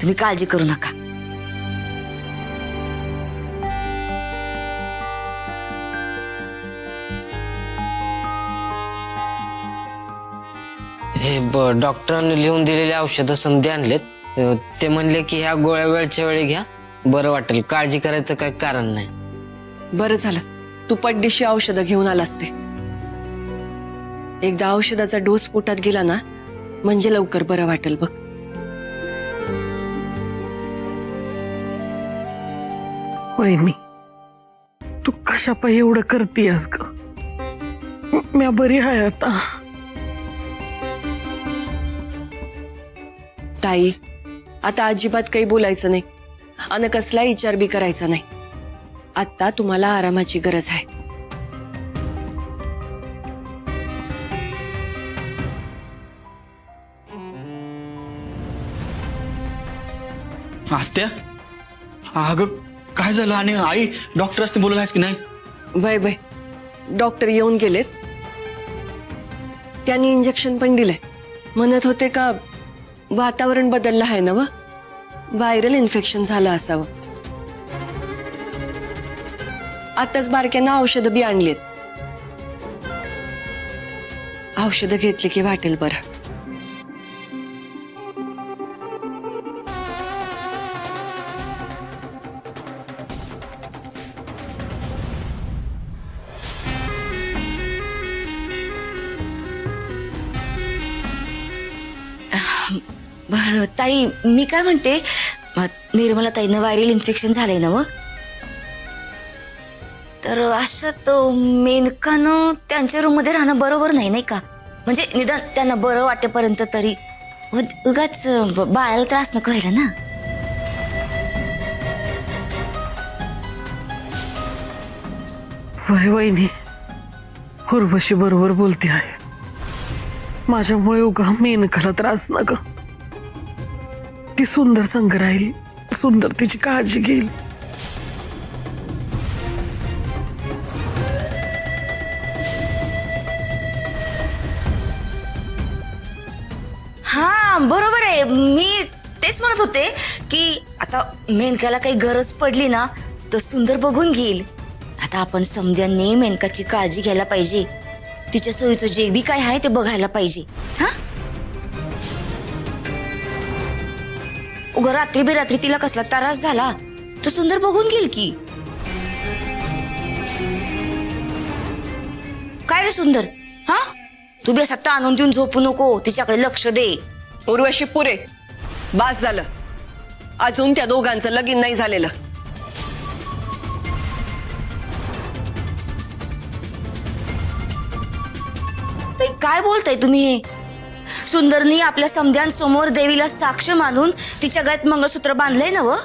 तुम्ही काळजी करू नका. हे डॉक्टरांनी लिहून दिलेले औषधं समधी आणलेत. ते म्हणले की ह्या गोळ्या वेळच्या वेळी घ्या, बरं वाटेल. काळजी करायचं काही कारण नाही. बरं झालं तू पटदिशी औषधं घेऊन आलास ते. एकदा औषधाचा डोस पोटात गेला ना म्हणजे लवकर बरं वाटेल बघ. वहिनी, तू कशा पाय एवढं करतीयस ग? मी बरी आहे आता. ताई आता अजिबात काही बोलायचं नाही आणि कसला विचार बी करायचा नाही. आता तुम्हाला आरामाची गरज आहे. आत्या, अगं काय झालं? आणि आई डॉक्टर असते बोलला आहेस की नाही? वय वय डॉक्टर येऊन गेलेत. त्यांनी इंजेक्शन पण दिलंय. म्हणत होते का वातावरण बदललं आहे ना व व्हायरल इन्फेक्शन झालं असावं. आताच बारक्यांना औषधं बी आणलीत. औषधं घेतली की वाटेल बरं. बरं ताई, मी काय म्हणते, निर्मला ताईनं व्हायरल इन्फेक्शन झालंय ना मग, तर अशात मेनकानं त्यांच्या रूम मध्ये राहणं बरोबर नाही, नाही का? म्हणजे निदान त्यांना बरं वाटेपर्यंत तरी. उगाच बाळाला त्रास नको व्हायला ना. वय वहिनी, उर्वशी बरोबर बोलते आहे. माझ्यामुळे उगा मेनकाला त्रास न ग. ती सुंदर संग राहील, सुंदर तिची काळजी घेईल. हा बरोबर आहे. मी तेच म्हणत होते की आता मेनकाला काही गरज पडली ना तर सुंदर बघून घेईल. आता आपण समध्यांनी मेनकाची काळजी घ्यायला पाहिजे. तिच्या सोयीचं जे बी काय आहे ते बघायला पाहिजे. हा उगा रात्री बेरात्री तिला कसला त्रास झाला तर सुंदर बघून घेईल की. काय रे सुंदर, हा तू बी असा ताणून देऊन झोपू नको, तिच्याकडे लक्ष दे. उर्वशी पुरे बास झालं. अजून त्या दोघांचं लगीन नाही झालेलं. ते काय बोलताय तुम्ही हे? सुंदरनी आपल्या समध्यांसमोर देवीला साक्ष मानून तिच्या गळ्यात मंगळसूत्र बांधलंय ना व.